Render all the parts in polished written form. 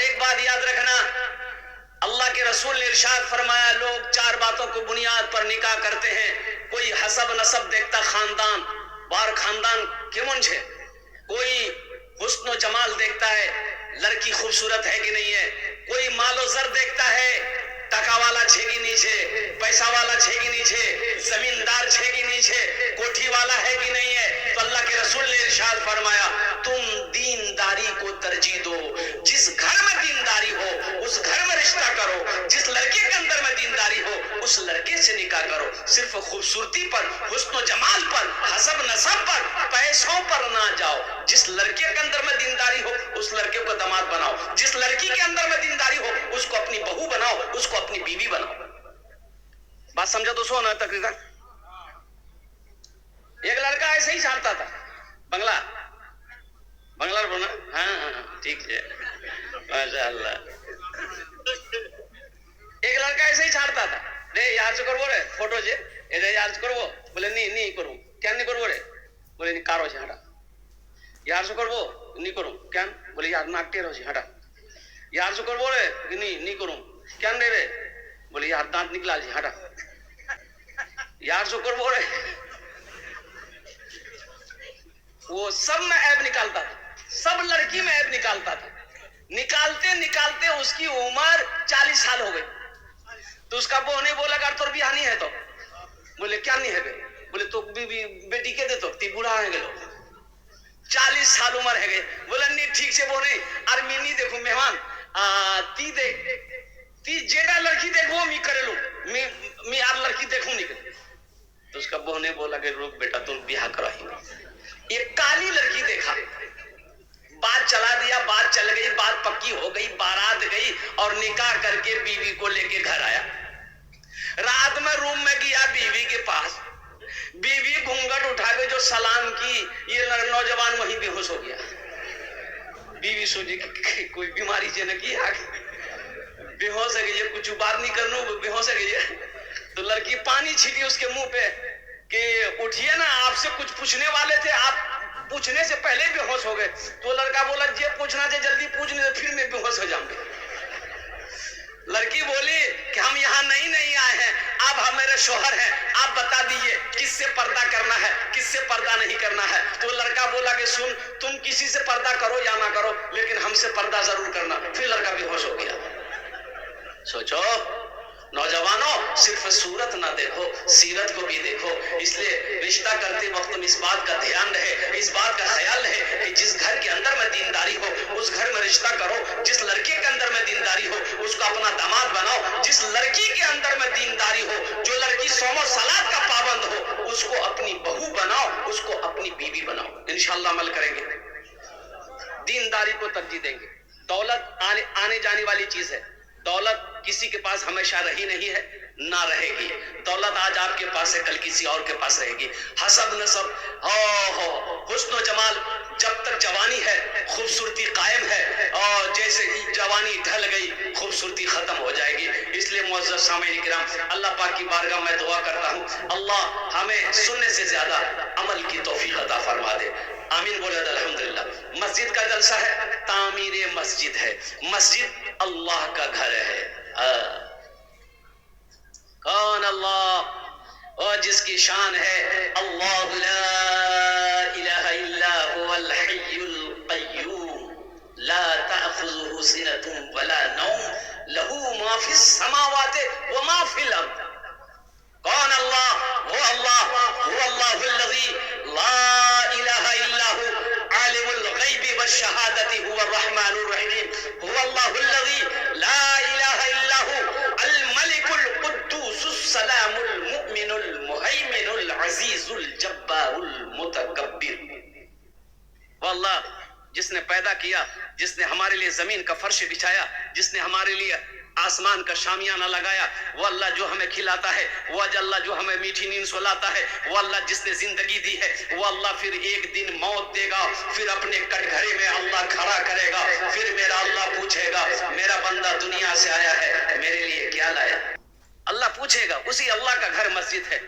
ایک بات یاد رکھنا، اللہ کے رسول نے ارشاد فرمایا لوگ 4 باتوں کو بنیاد پر نکاح کرتے ہیں۔ کوئی حسب نسب دیکھتا، خاندان بار خاندان کیمن چھے، کوئی حسن و جمال دیکھتا ہے، لڑکی خوبصورت ہے کہ نہیں ہے، کوئی مال و زر دیکھتا ہے، ٹکا والا چھے کی نہیں چھے، پیسہ والا چھے کی نہیں چھے، زمیندار چھے کی نہیں چھے، کوٹھی والا ہے کہ نہیں ہے۔ تو اللہ کے رسول نے ارشاد فرمایا تم دینداری کو ترجیح دو، جس گھر میں دینداری ہو اس گھر میں رشتہ کرو، جس لڑکے کے اندر میں دینداری ہو اس لڑکے سے نکاح کرو۔ صرف خوبصورتی پر، حسن و جمال پر، حسب نسب پر، پیسوں پر نہ جاؤ۔ جس لڑکے کے اندر میں دینداری ہو اس لڑکے کو داماد بناؤ، جس لڑکی کے اندر میں دینداری ہو اس کو اپنی بہو بناؤ، اس کو اپنی بیوی بناؤ۔ بات سمجھا تو سو نا تقریباً۔ ایک لڑکا ایسے ہی چاہتا تھا، بنگلہ بنا، ہاں ٹھیک ہے ماشاء اللہ۔ ایک لڑکا ایسے ہی چھاڑتا تھا، رے یار سے کرو رے فوٹو جے رے یار سے کرو، بولے نہیں کروں، کیا نہیں کرو رے، بولے نہیں کارو سے ہٹا، یار سے کرو نہیں کروں، کیا بولے یار ناکتے رہو سے ہٹا، یار سے کرو رے نہیں کروں، کیا نہیں رے، بولے یار دانت نکلا جی ہٹا، یار سے کرو رے۔ وہ سب میں عیب نکالتا تھا، سب لڑکی میں عیب نکالتا تھا، نکالتے اس کی عمر 40 سال ہو گئی۔ تو اس کا بہو نے بولا اگر تور بیاہ نہیں ہے تو، بولے کیا نہیں ہے بے، بولے تو بیٹی کے دے تو تی بوڑھا ہے گلو، 40 سال عمر ہے گئے، بولے نہیں ٹھیک سے بولے اور میں نہیں دیکھوں مہمان تی دیکھ، تی جیڑا لڑکی دیکھ وہ میں کرے لوں، میں اور لڑکی دیکھوں نہیں کرے۔ تو اس کا بہو نے بولا کہ روک بیٹا تو بیاہ کرا ہی نہیں۔ ایک کالی لڑکی دیکھا، بات چلا دیا، بات چل گئی، بات پکی ہو گئی، بارات گئی اور نکاح کر کے بیوی کو لے کے گھر آیا۔ رات میں روم میں گیا بیوی کے پاس، بیوی گھونگھٹ اٹھا کے جو سلام کی، یہ نوجوان وہیں بے ہوش ہو گیا۔ بیوی سوچی کہ کوئی بیماری سے نہ کی آگے، بے ہوش ہے یہ کچھ بات نہیں کرنو، بے ہوش ہے یہ۔ تو لڑکی پانی چھٹی اس کے منہ پہ کہ اٹھیے نا، آپ سے کچھ پوچھنے والے تھے، آپ پوچھنے سے پہلے بے ہوش ہو گئے۔ تو لڑکا بولا جی پوچھنا تھے جلدی پوچھ نہیں پھر میں بے ہوش ہو جاؤں گی۔ لڑکی بولی کہ ہم یہاں نہیں آئے ہیں، آپ ہمارے شوہر ہیں، آپ بتا دیجئے کس سے پردہ کرنا ہے کس سے پردہ نہیں کرنا ہے۔ تو لڑکا بولا کہ سن تم کسی سے پردہ کرو یا نہ کرو لیکن ہم سے پردہ ضرور کرنا۔ پھر لڑکا بے ہوش ہو گیا۔ سوچو نوجوانوں، صرف صورت نہ دیکھو سیرت کو بھی دیکھو۔ اس لیے رشتہ کرتے وقت اس بات کا دھیان رہے، اس بات کا خیال رہے کہ جس گھر کے اندر میں دینداری ہو اس گھر میں رشتہ کرو، جس لڑکے کے اندر میں دینداری ہو اس کو اپنا داماد بناؤ، جس لڑکی کے اندر میں دینداری ہو، جو لڑکی صوم و صلات کا پابند ہو اس کو اپنی بہو بناؤ، اس کو اپنی بیوی بناؤ۔ انشاءاللہ عمل کریں گے، دینداری کو ترجیح دیں گے۔ دولت آنے جانے والی چیز ہے، دولت کسی کے پاس ہمیشہ رہی نہیں ہے نہ رہے گی۔ دولت آج آپ کے پاس ہے کل کسی اور کے پاس رہے گی۔ حسب نسب، حسن و جمال، جب تک جوانی ہے خوبصورتی قائم ہے، اور جیسے جوانی ڈھل گئی خوبصورتی ختم ہو جائے گی۔ اس لیے معزز سامعین کرام، اللہ پاک کی بارگاہ میں دعا کرتا ہوں اللہ ہمیں سننے سے زیادہ عمل کی توفیق عطا فرما دے۔ آمین بولے الحمدللہ۔ مسجد کا جلسہ ہے، تعمیر مسجد ہے، مسجد اللہ کا گھر ہے۔ کون اللہ؟ اور جس کی شان ہے اللہ لا الہ الا هو الحی القیوم لا تأخذه سنة ولا نوم له ما فی السماوات وما فی الارض۔ کون اللہ؟ وہ اللہ الذی لا الہ الا هو عالم الغیب والشہادۃ هو الرحمن الرحیم، هو اللہ الذی لا الہ الا هو الملک القدوس السلام المؤمن المہیمن العزیز الجبار المتکبر۔ واللہ جس نے پیدا کیا، جس نے ہمارے لیے زمین کا فرش بچھایا، جس نے ہمارے لیے آسمان کا شامیانہ لگایا، وہ اللہ جو ہمیں کھلاتا ہے، وہ اللہ جو ہمیں میٹھی نیند سلاتا ہے، وہ اللہ جس نے زندگی دی ہے، وہ اللہ پھر ایک دن موت دے گا، پھر اپنے کٹگھرے میں اللہ کھڑا کرے گا، پھر میرا اللہ پوچھے گا میرا بندہ دنیا سے آیا ہے میرے لیے کیا لایا؟ اللہ پوچھے گا۔ اسی اللہ کا گھر مسجد ہے،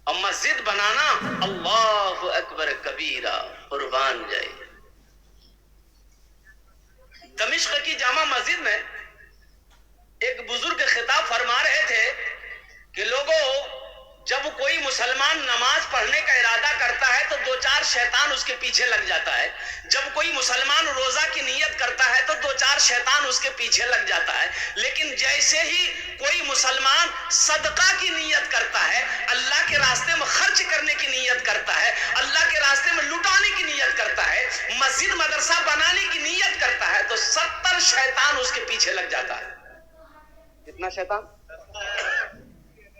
اور مسجد بنانا اللہ اکبر کبیرہ، قربان جائے۔ دمشق کی مسجد میں ایک بزرگ خطاب فرما رہے تھے کہ لوگوں، جب کوئی مسلمان نماز پڑھنے کا ارادہ کرتا ہے تو دو چار شیطان اس کے پیچھے لگ جاتا ہے، جب کوئی مسلمان روزہ کی نیت کرتا ہے تو دو چار شیطان اس کے پیچھے لگ جاتا ہے، لیکن جیسے ہی کوئی مسلمان صدقہ کی نیت کرتا ہے، اللہ کے راستے میں خرچ کرنے کی نیت کرتا ہے، اللہ کے راستے میں لٹانے کی نیت کرتا ہے، مسجد مدرسہ بنانے کی نیت کرتا ہے، تو 70 شیطان اس کے پیچھے لگ جاتا ہے۔ کتنا شیطان؟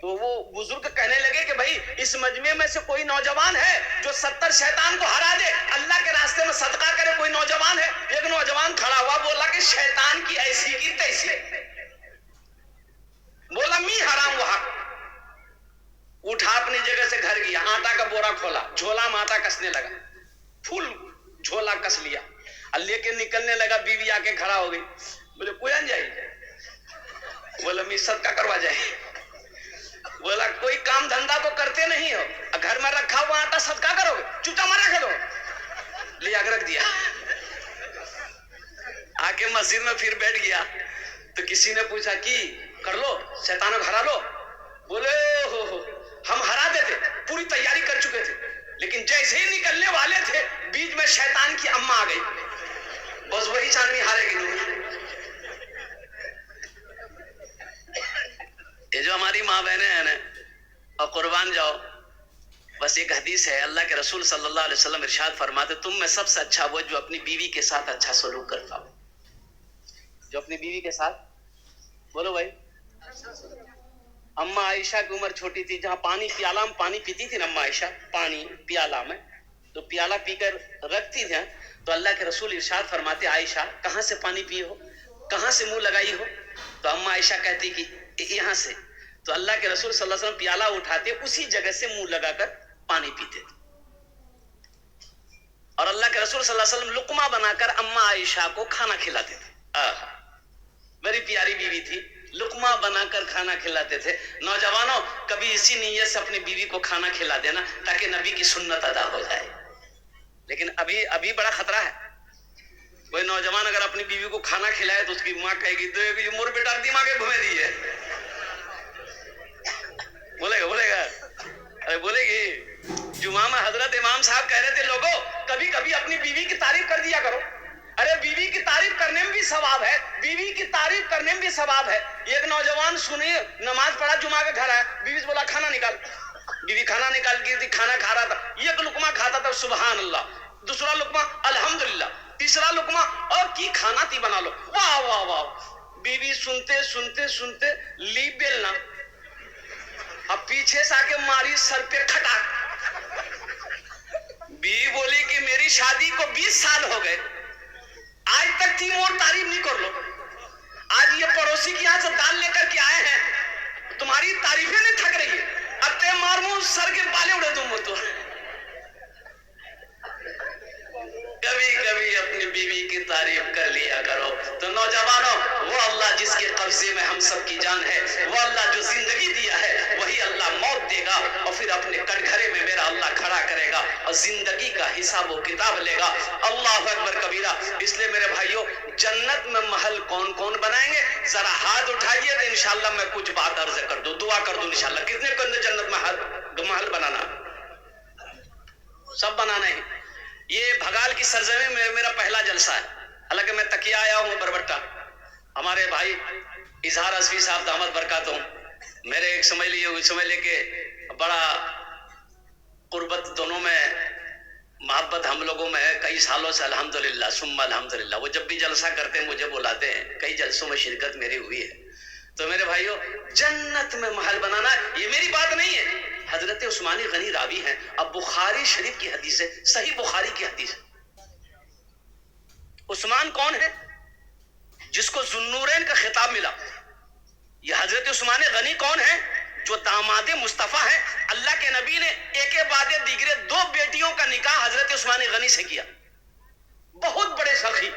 تو وہ بزرگ کہنے لگے کہ بھائی اس مجمع میں سے کوئی نوجوان ہے جو 70 شیطان کو ہرا دے، اللہ کے راستے میں صدقہ کرے؟ کوئی نوجوان ہے؟ ایک نوجوان کھڑا ہوا، بولا کہ شیطان کی ایسی کی تیسی، بولا می حرام وہاں، اٹھا اپنی جگہ سے گھر گیا، آٹا کا بورا کھولا، جھولا میں آٹا کسنے لگا، پھول جھولا کس لیا، لے کے نکلنے لگا، بیوی آ کے کھڑا ہو گئی، بولے کوئی آن جائے؟ بولا می صدقہ کروا جائے۔ بولا کوئی کام دھندا تو کرتے نہیں ہو، گھر میں رکھا ہوا آٹا صدقہ کرو گے؟ چوٹا مارا کھلو، لے آگ رکھ دیا، آ کے مسجد میں پھر بیٹھ گیا، تو کسی نے پوچھا کی کر لو شیطانوں کو ہرا لو؟ بولے ہو ہم ہرا دیتے، پوری تیاری کر چکے تھے، لیکن جیسے ہی نکلنے والے تھے بیچ میں شیطان کی اماں آ گئی، بس وہی چاندنی ہارے گی نہیں۔ یہ جو ہماری ماں بہنیں ہیں نا، اور قربان جاؤ، بس ایک حدیث ہے، اللہ کے رسول صلی اللہ علیہ وسلم ارشاد فرماتے تم میں سب سے اچھا وہ جو اپنی بیوی کے ساتھ اچھا سلوک کرتا ہو، جو اپنی بیوی کے ساتھ، بولو بھائی، اماں عائشہ کی عمر چھوٹی تھی، جہاں پانی پیالہ میں پانی پیتی تھی نا اماں عائشہ، پانی پیالہ میں تو پیالہ پی کر رکھتی تھی، تو اللہ کے رسول ارشاد فرماتے عائشہ کہاں سے پانی پیے ہو، کہاں سے منہ لگائی ہو؟ تو اماں عائشہ کہتی کہ یہاں سے، تو اللہ کے رسول صلی اللہ علیہ وسلم پیالہ اٹھاتے اسی جگہ سے منہ لگا کر پانی پیتے تھے، اور اللہ کے رسول صلی اللہ علیہ وسلم لقمہ بنا کر اماں عائشہ کو کھانا کھلاتے تھے۔ میری پیاری بیوی تھی، لقمہ بنا کر کھانا کھلاتے تھے۔ نوجوانوں کبھی اسی نیت سے اپنی بیوی کو کھانا کھلا دینا تاکہ نبی کی سنت ادا ہو جائے، لیکن ابھی بڑا خطرہ ہے، کوئی نوجوان اگر اپنی بیوی کو کھانا کھلائے تو اس کی ماں کہے گی مور بیٹا دماغ گھمے دیے، بولے گا ارے بولے گی۔ جمعہ میں حضرت امام صاحب کہہ رہے تھے لوگوں کبھی کبھی اپنی بیوی کی تعریف کر دیا کرو، ارے بیوی کی تعریف کرنے میں بھی ثواب ہے، بیوی کی تعریف کرنے میں بھی ثواب ہے۔ ایک نوجوان سنیے نماز پڑھا، جمعہ کے گھر آیا، بیوی سے بولا کھانا نکال، بیوی کھانا نکال کی تھی، کھانا کھا رہا تھا، ایک لقمہ کھاتا تھا سبحان اللہ، دوسرا لقمہ الحمدللہ، تیسرا لقمہ اور کی کھانا تی بنا لو، واہ واہ واہ۔ بیوی سنتے سنتے سنتے لی بیلنا، اب پیچھے سے آ کے ماری سر پہ کھٹا، بیوی بولی کہ میری شادی کو 20 سال ہو گئے، آج تک تیم اور تعریف نہیں کر لو، آج یہ پڑوسی کی یہاں سے دال لے کر کے آئے ہیں، تمہاری تعریفیں نہیں تھک رہی ہے، اتے مارمو سر کے بالے اڑے دوں تو۔ کبھی کبھی اپنی بیوی کی تعریف کر لیا کرو۔ تو نوجوانوں وہ اللہ جس کے قبضے میں ہم سب کی جان ہے، وہ اللہ جو زندگی دیا ہے وہی اللہ موت دے گا، اور پھر اپنے کٹگھرے میں میرا اللہ کھڑا کرے گا اور زندگی کا حساب و کتاب لے گا۔ اللہ اکبر کبیرہ۔ اس لیے میرے بھائیوں جنت میں محل کون کون بنائیں گے؟ ذرا ہاتھ اٹھائیے تو انشاءاللہ میں کچھ بات عرض کر دوں، دعا کر دوں انشاءاللہ۔ کتنے کو جنت میں محل بنانا؟ سب بنانا ہے۔ یہ بھگال کی سرزمین میں میرا پہلا جلسہ ہے، حالانکہ میں تکیہ آیا ہوں بربٹہ۔ ہمارے بھائی اظہار ازوی صاحب دامت برکاتہم، میرے ایک سمجھ لے کہ بڑا قربت دونوں میں، محبت ہم لوگوں میں ہے کئی سالوں سے، الحمدللہ ثم الحمدللہ۔ وہ جب بھی جلسہ کرتے ہیں مجھے بلاتے ہیں، کئی جلسوں میں شرکت میری ہوئی ہے۔ تو میرے بھائیوں جنت میں محل بنانا یہ میری بات نہیں ہے، حضرت عثمانی غنی راوی ہیں، اب بخاری شریف کی حدیث ہے، صحیح بخاری کی حدیث ہے۔ عثمان کون ہے؟ جس کو ذوالنورین کا خطاب ملا۔ یہ حضرت عثمان غنی کون ہے؟ جو داماد مصطفیٰ ہیں، اللہ کے نبی نے ایک بعد دیگرے 2 بیٹیوں کا نکاح حضرت عثمان غنی سے کیا، بہت بڑے سخی۔